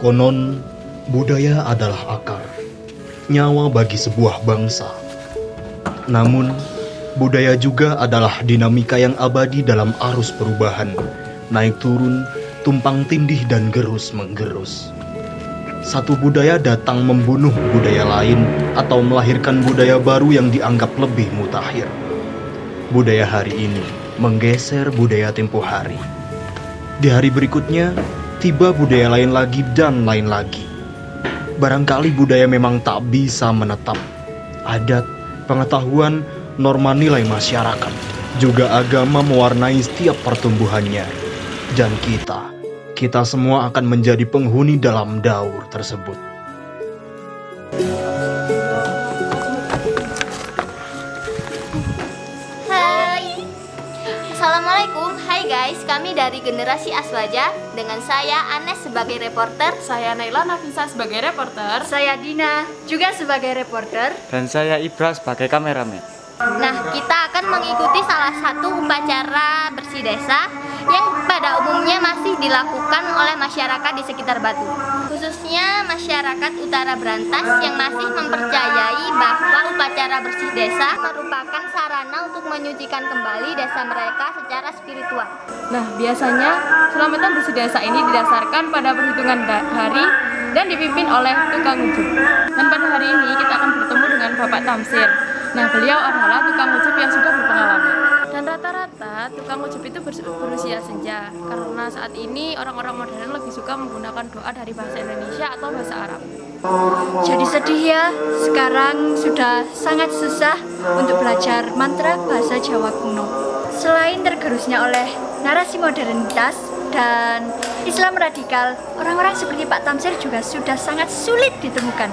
Konon, budaya adalah akar, nyawa bagi sebuah bangsa. Namun, budaya juga adalah dinamika yang abadi dalam arus perubahan, naik turun, tumpang tindih dan gerus menggerus. Satu budaya datang membunuh budaya lain atau melahirkan budaya baru yang dianggap lebih mutakhir. Budaya hari ini menggeser budaya tempo hari. Di hari berikutnya, tiba budaya lain lagi dan lain lagi. Barangkali budaya memang tak bisa menetap. Adat, pengetahuan, norma nilai masyarakat, juga agama mewarnai setiap pertumbuhannya. Dan kita semua akan menjadi penghuni dalam daur tersebut. Assalamualaikum, hai guys, kami dari Generasi Aswaja. Dengan saya Anes sebagai reporter, saya Naila Nafisa sebagai reporter, saya Dina juga sebagai reporter, dan saya Ibra sebagai kameramen. Nah, kita akan mengikuti salah satu upacara bersih desa yang pada umumnya masih dilakukan oleh masyarakat di sekitar Batu, khususnya masyarakat Utara Brantas yang masih mempercayai bahwa upacara bersih desa merupakan sarana untuk menyucikan kembali desa mereka secara spiritual. Nah, biasanya selamatan bersih desa ini didasarkan pada perhitungan hari dan dipimpin oleh tukang ujuk. Dan pada hari ini kita akan bertemu dengan Bapak Tamsir. Nah, beliau adalah tukang ujuk yang sudah berpengalaman. Dan rata-rata tukang ujuk itu berusia senja, karena saat ini orang-orang modern lebih suka menggunakan doa dari bahasa Indonesia atau bahasa Arab. Jadi sedih ya, sekarang sudah sangat susah untuk belajar mantra bahasa Jawa kuno. Selain tergerusnya oleh narasi modernitas dan Islam radikal, orang-orang seperti Pak Tamsir juga sudah sangat sulit ditemukan.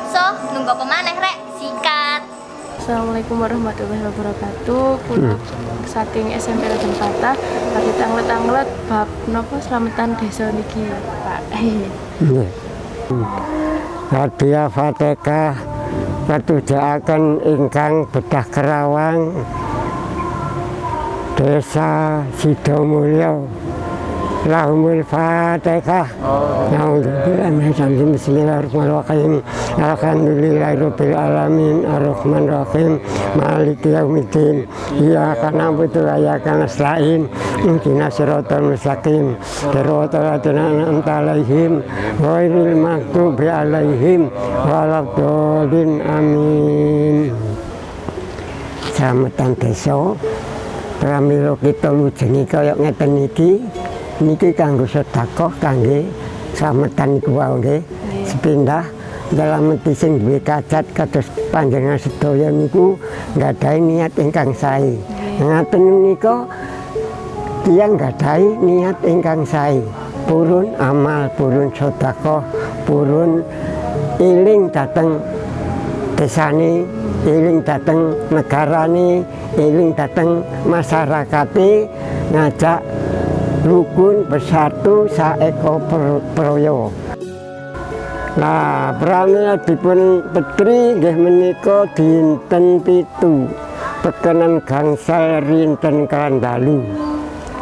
So, nunggu apa maneh rek? Sikat. Assalamualaikum warahmatullahi wabarakatuh. Kula saking SMP Raden Patah bagi tanglet-tanglet bab napa slametan desa niki, Pak. Hadiah Fatihah patujakaken ingkang bedah Kerawang Desa Sidomulyo. Lahumul Fatihah. Bismillahirrahmanirrahim. Alhamdulillahirabbil alamin arrahmanirrahim maliki yaumiddin. Iyyaka na'budu wa iyyaka nasta'in. Ihdinas siratal mustaqim. Siratal ladzina an'amta 'alaihim ghairil maghdubi 'alaihim waladdallin. Amin. Slametan desa pramila kita lujengi kaya ngeten niki kanggo sedekah kangge slametan niku wae nggih. Sepindah dalam menti sing duwe kajat kados panjenengan sedaya niku nggadahi niat ingkang sae. Ngaten menika tiyang nggadahi niat ingkang sae. Purun amal, purun sedekah, purun eling dhateng desane, eling dhateng negarane, eling dhateng masyarakate, ngajak rukun bersatu saeko proyo. Nah, pramila dipun petri nggih menika dinten 7 pekenan gangsal rinten Krandalu.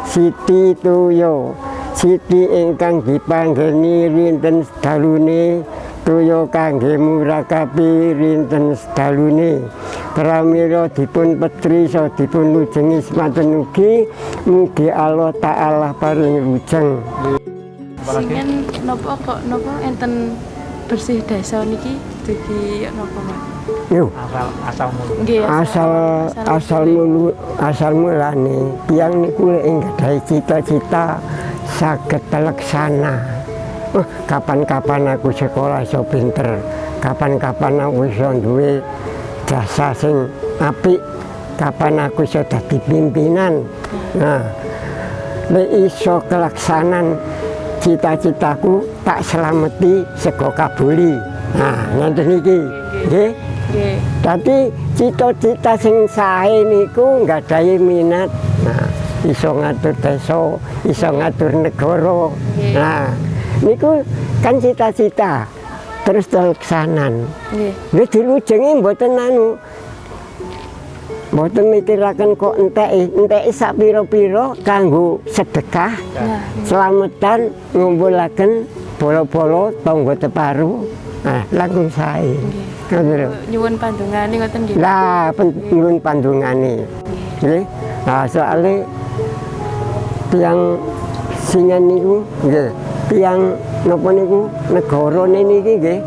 Siti Tuyo, Siti ingkang dipanggeni rinten sedalune, Tuyo kangge murakabi rinten sedalune. Pramila dipun petri so dipun lujengi semanten ugi, mugi Allah Ta'ala paring lujeng. Singen napa kok napa enten bersih desa niki dugi napa Mas? Yo, Nggih, asal mulane tiyang niku lek nggadahi cita-cita saged terlaksana. Kapan-kapan aku sekolah iso pinter, kapan-kapan aku iso duwe jasa sing apik, kapan aku iso dadi pimpinan. Nah, lek iso kelaksanan cita-citaku tak selameti sego kabuli. Nah, ngoten niki. Nggih. Nggih. Dadi cita-cita sing sae niku nggadahi minat. Nah, iso ngatur desa, iso ngatur negara. Nah, niku kan cita-cita terus teleksanan. Nggih. Nggih dilujengi mboten mboten mikiraken kok enteki sak pira-pira kanggo sedekah. Slametan ngumpulaken bolo-bolo tangga teparu. Nah, langkung sae. Ngoten. Nyuwun pandungane ngoten nggih. Lah, nyuwun pandungane. Nggih. Nah, soalé tiyang singan niku nggih, tiyang napa niku negarane niki nggih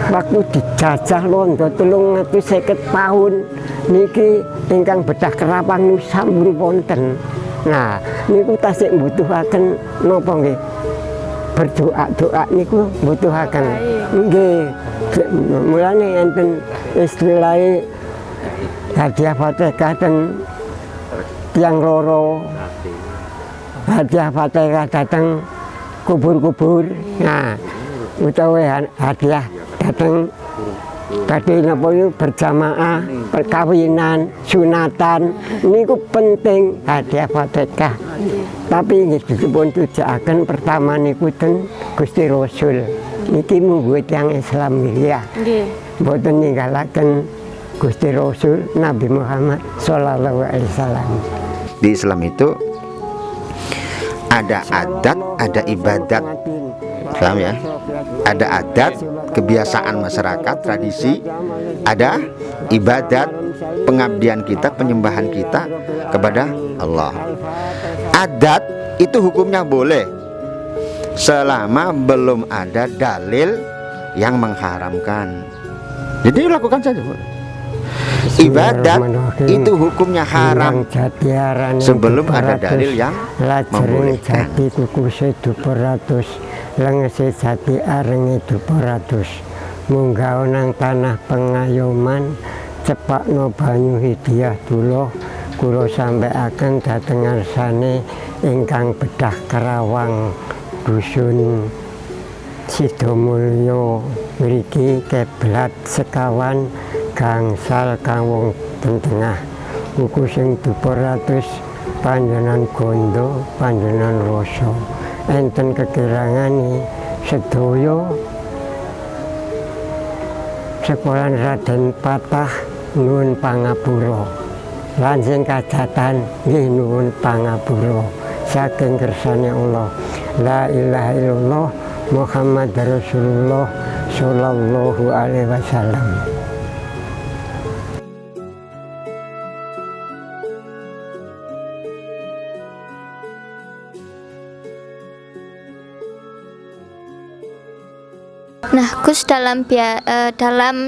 waktu dijajah londo 350 tahun niki ingkang bedah kerapan sampun wonten. Nah, niku tasih mbutuhaken napa nggih? Berdoa niku mbutuhaken. Nggih. Mulane enten istilahe hadiah Fatihah ten tiyang loro. Hadiah Fatihah dateng kubur-kubur. Nah, utawa hadiah dateng badhe napa berjamaah, perkawinan, sunatan niku penting hadiah Fatihah. Tapi nggih dipun tujakaken pertama niku ten Gusti Rasul. Niki mungguh tiyang Islam ya. Nggih. Mboten ninggalaken Gusti Rasul Nabi Muhammad sallallahu alaihi wasallam. Di Islam itu ada adat, ada ibadat. Paham ya? Ada adat, kebiasaan masyarakat, tradisi, ada ibadat, pengabdian kita, penyembahan kita kepada Allah. Adat itu hukumnya boleh selama belum ada dalil yang mengharamkan. Jadi lakukan saja. Ibadat itu hukumnya haram sebelum ada dalil yang membolehkan. Jati kukuse duperatus, lengese jati arenge duperatus. Munggah nang tanah pengayoman, cepakno banyu hidiyah dula, kula sampaiaken dhateng ngarsane ingkang bedah Karawang dusun Sidomulyo mriki keblat sekawan gangsal kang wong tengah. Kuku sing duperatus panjenengan gondo panjenengan rasa. Enten kekirangane sedaya sekolahan Raden Patah nuwun pangapura. Lan sing kajatan nggih nuwun pangapura saking kersane Allah. La ilaha illallah Muhammad Rasulullah sallallahu alaihi wasallam. Nah, Gus, dalam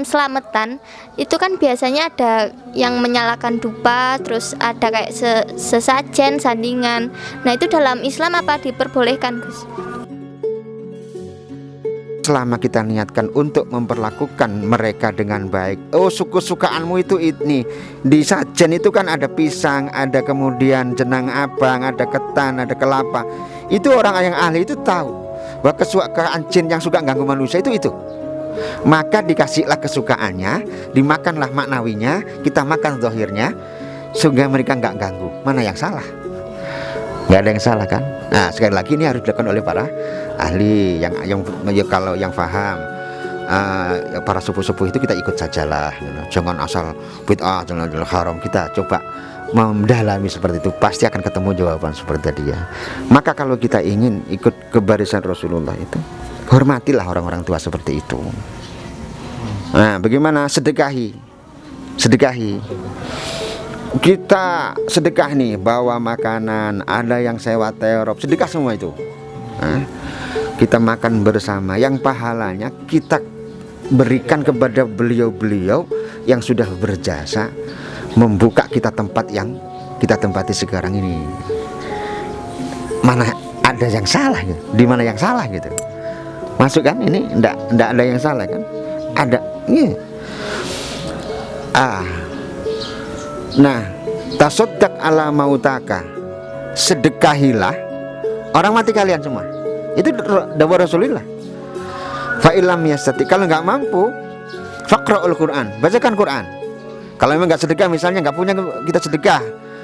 selamatan itu kan biasanya ada yang menyalakan dupa, terus ada kayak sesajen, sandingan. Nah, itu dalam Islam apa diperbolehkan, Gus? Selama kita niatkan untuk memperlakukan mereka dengan baik. Oh, suku-sukaanmu itu ini. Di sajen itu kan ada pisang, ada kemudian jenang abang, ada ketan, ada kelapa. Itu orang yang ahli itu tahu bahwa kesukaan jin yang suka ganggu manusia itu. Maka dikasihlah kesukaannya, dimakanlah maknawinya, kita makan zahirnya, sehingga mereka nggak ganggu. Mana yang salah? Nggak ada yang salah kan? Nah, sekali lagi ini harus dilakukan oleh para ahli yang kalau yang paham. Para sepuh-sepuh itu kita ikut sajalah, jangan asal bid'ah, jangan haram. Kita coba mendalami seperti itu, pasti akan ketemu jawaban seperti tadi ya. Maka kalau kita ingin ikut ke barisan Rasulullah itu, hormatilah orang-orang tua seperti itu. Nah, bagaimana? Sedekahi. Kita sedekah nih, bawa makanan, ada yang sewa terop, sedekah semua itu. Nah, kita makan bersama, yang pahalanya kita berikan kepada beliau-beliau yang sudah berjasa membuka kita tempat yang kita tempati sekarang ini. Mana ada yang salah gitu? Di mana yang salah gitu? Masuk kan? Ini enggak ada yang salah kan? Ada. Iya. Nah, tasaddaq ala mautaka. Sedekahilah orang mati kalian semua. Itu dawuh Rasulullah. Fa illam yastati, kalau nggak mampu, faqra'ul Quran, bacakan Quran. Kalau memang nggak sedekah, misalnya nggak punya kita sedekah,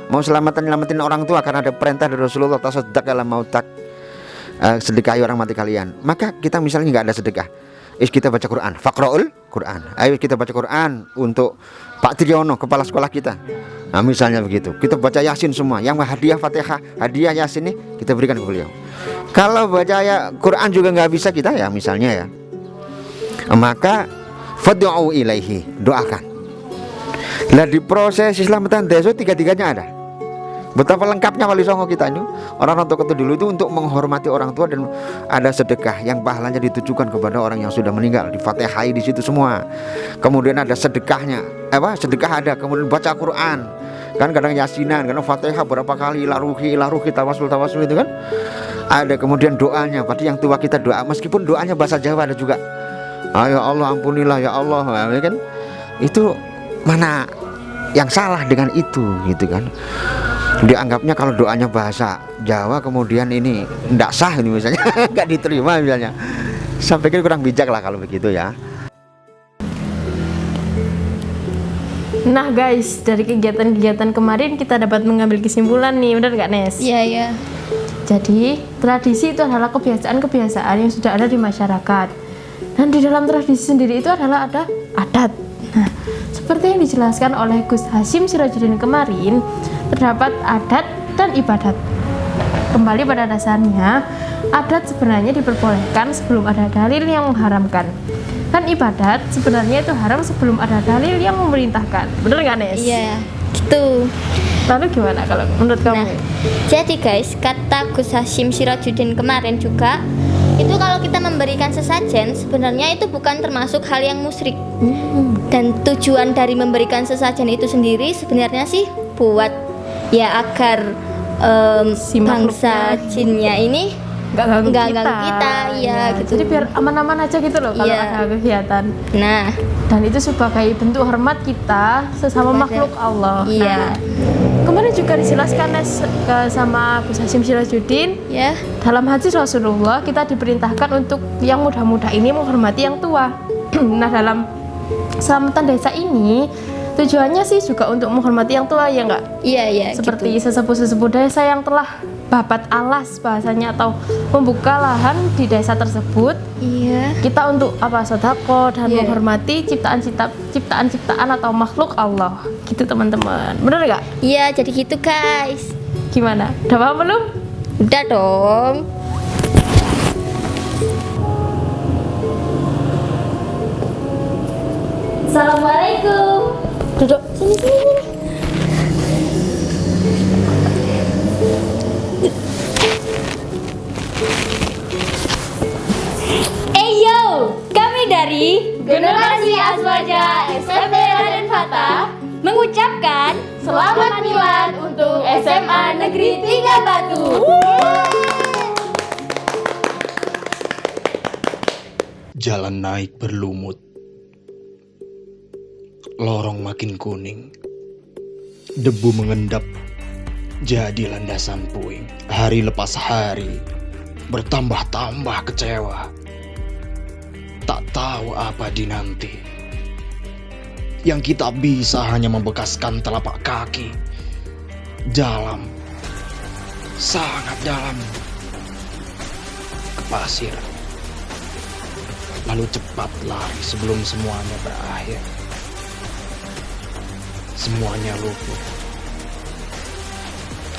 mau nyelamatin orang tua karena ada perintah dari Rasulullah tasaddaq ala mautak, sedekahi orang mati kalian. Maka kita misalnya nggak ada sedekah, kita baca Quran, faqra'ul Quran. Ayo kita baca Quran untuk Pak Triyono, kepala sekolah kita. Nah misalnya begitu, kita baca Yasin semua. Yang hadiah Fatihah, hadiah Yasin ini kita berikan ke beliau. Kalau baca Quran juga nggak bisa kita, ya misalnya ya, maka fad'u ilaihi, doakan. Lah di proses Islamatan Desa tiga-tiganya ada. Betapa lengkapnya Wali Songo kita ini. Orang tua itu dulu itu untuk menghormati orang tua, dan ada sedekah yang pahalanya ditujukan kepada orang yang sudah meninggal, di Fatihai di situ semua. Kemudian ada sedekahnya, sedekah ada. Kemudian baca Quran, kan kadang Yasinan, kadang Fatihah berapa kali, ilaruhi tawasul itu kan. Ada kemudian doanya, berarti yang tua kita doa, meskipun doanya bahasa Jawa ada juga. Ya Allah ampunilah ya Allah, ya kan. Itu mana yang salah dengan itu gitu kan. Dianggapnya kalau doanya bahasa Jawa kemudian ini tidak sah ini misalnya, nggak diterima misalnya. Saya pikir kurang bijak lah kalau begitu ya. Nah guys, dari kegiatan-kegiatan kemarin kita dapat mengambil kesimpulan nih, benar nggak Nes? Iya, iya. Jadi tradisi itu adalah kebiasaan-kebiasaan yang sudah ada di masyarakat. Dan di dalam tradisi sendiri itu adalah ada adat. Nah, seperti yang dijelaskan oleh Gus Hasyim Sirajuddin kemarin, terdapat adat dan ibadat. Kembali pada dasarnya, adat sebenarnya diperbolehkan sebelum ada dalil yang mengharamkan. Dan ibadat sebenarnya itu haram sebelum ada dalil yang memerintahkan. Bener nggak Nes? Iya, gitu. Lalu gimana kalau menurut kamu? Nah, jadi guys, kata Gus Hasyim Sirajuddin kemarin juga, itu kalau kita memberikan sesajen sebenarnya itu bukan termasuk hal yang musyrik. Dan tujuan dari memberikan sesajen itu sendiri sebenarnya sih buat ya agar Si bangsa jinnya ini nggak ganggu kita, ya gitu. Jadi biar aman-aman aja gitu loh kalau Iya. ada kegiatan. Nah, Dan itu sebagai bentuk hormat kita sesama makhluk Allah. Iya. Nah, kemarin juga dijelaskan sama Gus Hasyim Sirajuddin, Ya. dalam hadis Rasulullah kita diperintahkan untuk yang muda-muda ini menghormati yang tua. Nah, dalam selamatan desa ini tujuannya sih juga untuk menghormati yang tua, ya enggak? Iya, iya. Seperti sesepuh-sesepuh desa yang telah babat alas bahasanya atau membuka lahan di desa tersebut. Iya. Kita untuk sedekah dan Iya. menghormati ciptaan-ciptaan atau makhluk Allah. Gitu teman-teman. Bener nggak? Iya, jadi gitu guys. Gimana? Udah paham belum? Udah dong. Assalamualaikum. Duduk sini. Yo, kami dari Generasi Azwaja SMP Raden Fata mengucapkan selamat milad untuk SMA Negeri 3 Batu. Jalan naik berlumut, lorong makin kuning, debu mengendap jadi landasan puing. Hari lepas hari, bertambah-tambah kecewa, tak tahu apa dinanti. Yang kita bisa hanya membekaskan telapak kaki dalam, sangat dalam, ke pasir. Lalu cepat lari sebelum semuanya berakhir. Semuanya luput.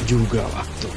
Juga waktu.